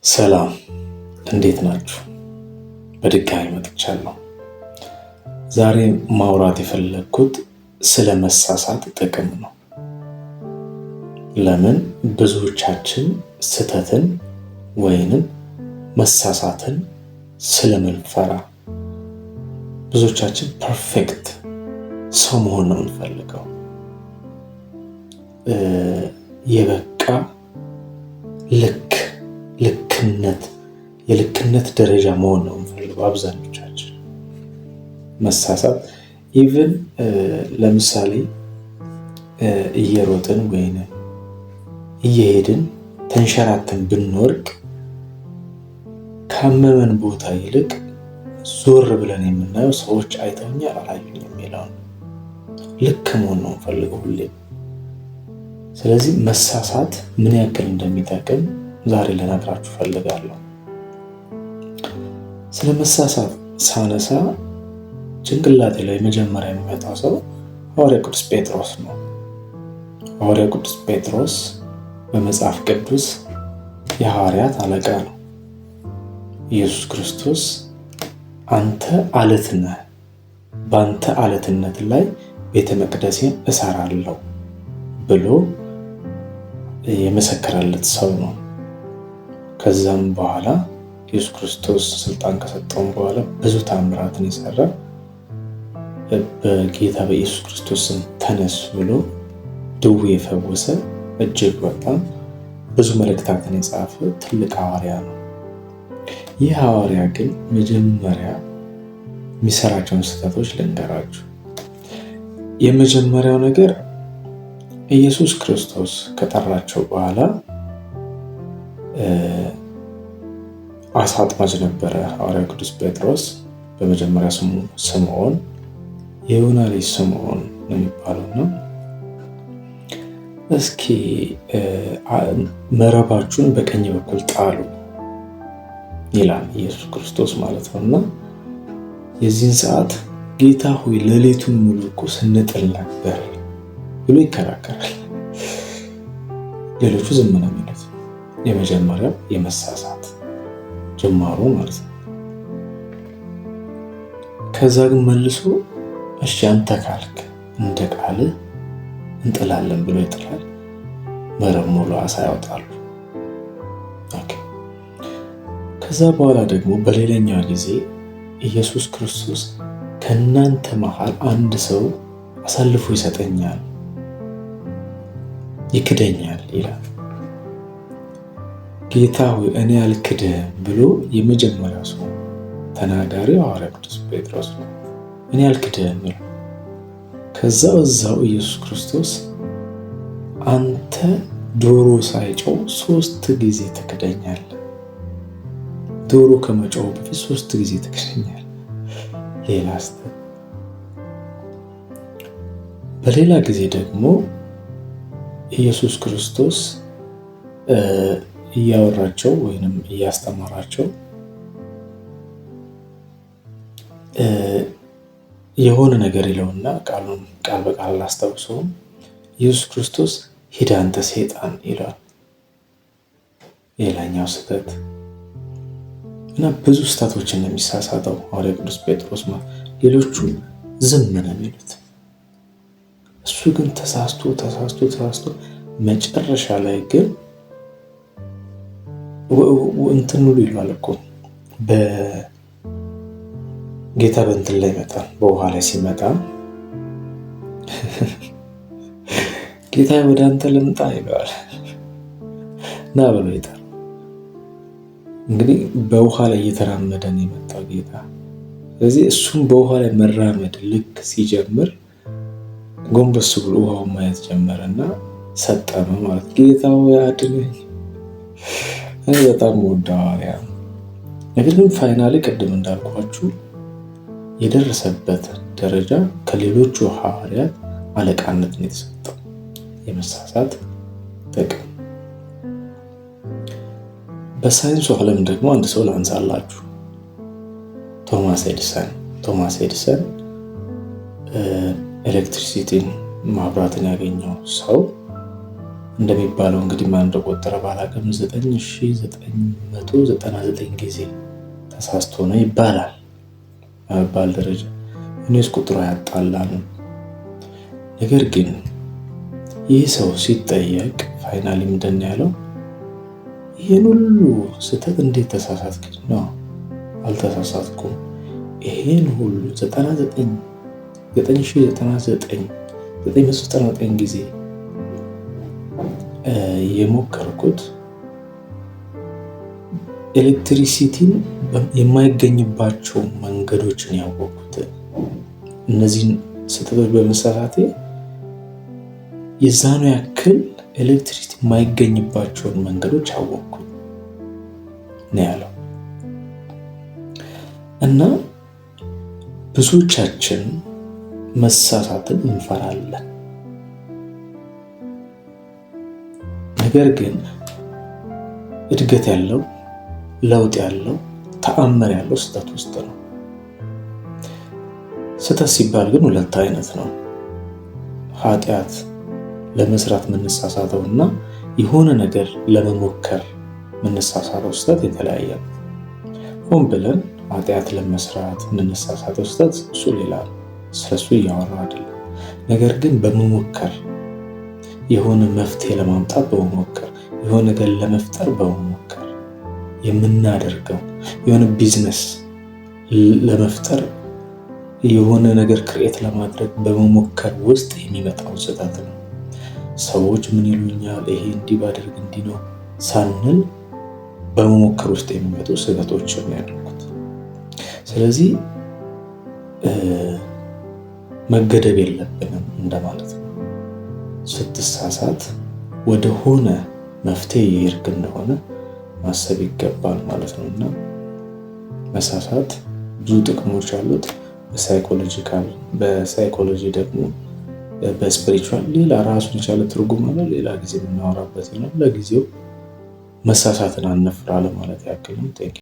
ሰላም እንዴት ናችሁ? በድጋሚ መጥቻለሁ። ዛሬ ማውራት የፈለግኩት ስለ መሳሳት ጥቅም ነው። ለምን ብዙዎቻችን ስህተትን ወይንም መሳሳትን ስለምንፈራ፣ ብዙዎቻችን ፐርፌክት ሰው መሆን ነው የምንፈልገው። የበቃ የልክነት ደረጃ መሆን ነው የምንፈልገው አብዛኞቻችን። መሳሳት ኢቭን ለምሳሌ እየሮጥን ወይም እየሄድን ተንሸራተን ብንወርቅ ካመመን ቦታ ይልቅ ዞር ብለን የምናየው ሰዎች አይተውኛል አላዩኝም የሚለውን ልክ መሆን ነው የምንፈልገው ሁሌም። ስለዚህ መሳሳት ምን ያክል እንደሚጠቅም ዛሬ ልነግራችሁ ፈልጋለሁ። ስለ መሳሳት ሳነሳ ጭንቅላቴ ላይ መጀመሪያ የሚመጣው ሰው ሐዋርያ ቅዱስ ጴጥሮስ ነው። ሐዋርያ ቅዱስ ጴጥሮስ በመጽሐፍ ቅዱስ የሐዋርያት አለቃ ነው። ኢየሱስ ክርስቶስ አንተ አለት ነህ፣ በአንተ አለትነት ላይ ቤተ መቅደሴን እሰራለሁ ብሎ የመሰከረለት ሰው ነው። ከዛም በኋላ ኢየሱስ ክርስቶስ ስልጣን ከሰጠውን በኋላ ብዙ ታምራትን የሰራ በጌታ በኢየሱስ ክርስቶስን ተነስ ብሎ ድዌ የፈወሰ እጅግ በጣም ብዙ መልእክታትን የጻፈ ትልቅ ሐዋርያ ነው። ይህ ሐዋርያ ግን መጀመሪያ የሚሰራቸውን ስህተቶች ልንገራችሁ። የመጀመሪያው ነገር ኢየሱስ ክርስቶስ ከጠራቸው በኋላ አሳ አጥማጅ ነበረ ሐዋርያው ቅዱስ ጴጥሮስ። በመጀመሪያ ስሙ ስምዖን፣ የዮና ልጅ ስምዖን ነው የሚባለው ነው። እስኪ መረባችሁን በቀኝ በኩል ጣሉ ይላል ኢየሱስ ክርስቶስ ማለት ነው። እና የዚህን ሰዓት ጌታ ሆይ ሌሊቱን ሙሉ እኮ ስንጥል ነበር ብሎ ይከራከራል። ሌሎቹ ዝም ነው የሚሉት። የመጀመሪያው የመሳሳት ጅማሮ ማለት ነው። ከዛ ግን መልሶ እሺ አንተ ካልክ እንደ ቃልህ እንጥላለን ብሎ ይጥላል። መረብ ሙሉ አሳ ያወጣሉ። ከዛ በኋላ ደግሞ በሌላኛው ጊዜ ኢየሱስ ክርስቶስ ከእናንተ መሃል አንድ ሰው አሳልፎ ይሰጠኛል፣ ይክደኛል ይላል። ጌታ ሆይ እኔ አልክድህም ብሎ የመጀመሪያው ሰው ተናጋሪ ሐዋርያ ቅዱስ ጴጥሮስ ነው። እኔ አልክድህም ብሎ ከዛው እዛው ኢየሱስ ክርስቶስ አንተ ዶሮ ሳይጮህ 3 ጊዜ ትክደኛለህ፣ ዶሮ ከመጮሁ በፊት 3 ጊዜ ትክደኛለህ። ሌላ ስተት። በሌላ ጊዜ ደግሞ ኢየሱስ ክርስቶስ እያወራቸው ወይንም እያስተማራቸው የሆነ ነገር ይለውና ቃል በቃል አላስታውሰውም። ኢየሱስ ክርስቶስ ሂድ አንተ ሰይጣን ይለዋል። ሌላኛው ስህተት እና ብዙ ስህተቶችን ነው የሚሳሳተው ሐዋርያ ቅዱስ ጴጥሮስ ማለት። ሌሎቹ ዝም ነው የሚሉት፣ እሱ ግን ተሳስቶ መጨረሻ ላይ ግን እንትን ሁሉ ይሏል እኮ በጌታ በእንትን ላይ ይመጣል፣ በውሃ ላይ ሲመጣ ጌታ ወደ አንተ ልምጣ ይለዋል እና ብሎ ይጠራል። እንግዲህ በውሃ ላይ እየተራመደ ነው የመጣው ጌታ። ስለዚህ እሱም በውሃ ላይ መራመድ ልክ ሲጀምር ጎንበስ ብሎ ውሃውን ማየት ጀመረና ሰጠመ ማለት። ጌታ ሆይ አድነኝ። እኔ በጣም ወደው ሐዋርያ ነው። ነገር ግን ፋይናሊ ቅድም እንዳልኳችሁ የደረሰበት ደረጃ ከሌሎቹ ሐዋርያት አለቃነት ነው የተሰጠው። የመሳሳት ጥቅም። በሳይንሱ ዓለም ደግሞ አንድ ሰው ላንሳላችሁ። ቶማስ ኤዲሰን ኤሌክትሪሲቲን ማብራትን ያገኘው ሰው እንደሚባለው እንግዲህ ማን እንደቆጠረ ባላቅም 9999 ጊዜ ተሳስቶ ነው ይባላል። በመባል ደረጃ እኔስ ቁጥሩ አያጣላንም። ነገር ግን ይህ ሰው ሲጠየቅ ፋይናሊ ምንድን ነው ያለው? ይህን ሁሉ ስህተት እንዴት ተሳሳትክ ነው? አልተሳሳትኩም። ይሄን ሁሉ 999 ጊዜ የሞከርኩት ኤሌክትሪሲቲን የማይገኝባቸው መንገዶችን ያወቅኩት እነዚህን ስህተቶች በመሳሳቴ የዛኑ ያክል ኤሌክትሪሲቲ የማይገኝባቸውን መንገዶች አወቅኩኝ ነው ያለው። እና ብዙዎቻችን መሳሳትን እንፈራለን። ነገር ግን እድገት ያለው ለውጥ ያለው ተአምር ያለው ስህተት ውስጥ ነው። ስህተት ሲባል ግን ሁለት አይነት ነው። ኃጢአት ለመስራት የምንሳሳተው እና የሆነ ነገር ለመሞከር የምንሳሳተው ስህተት የተለያየ ነው። ሆን ብለን ኃጢአት ለመስራት የምንሳሳተው ስህተት እሱ ሌላ ነው። ስለሱ እያወራ አይደለም። ነገር ግን በመሞከር የሆነ መፍትሄ ለማምጣት በመሞከር የሆነ ነገር ለመፍጠር በመሞከር የምናደርገው የሆነ ቢዝነስ ለመፍጠር የሆነ ነገር ክሬት ለማድረግ በመሞከር ውስጥ የሚመጣው ስህተት ነው። ሰዎች ምን ይሉኛል፣ ይሄ እንዲህ ባደርግ እንዲህ ነው ሳንል በመሞከር ውስጥ የሚመጡ ስህተቶችን ነው ያደረኩት። ስለዚህ መገደብ የለብንም እንደማለት ነው። ስትሳሳት ወደሆነ መፍትሄ የሄድክ እንደሆነ ማሰብ ይገባል ማለት ነው። እና መሳሳት ብዙ ጥቅሞች አሉት። በሳይኮሎጂ ደግሞ በስፒሪቹዋል ሌላ ራሱን የቻለ ትርጉም አለ። ሌላ ጊዜ የምናወራበት ነው። ለጊዜው መሳሳትን አንፍራ ለማለት ያክል ነው።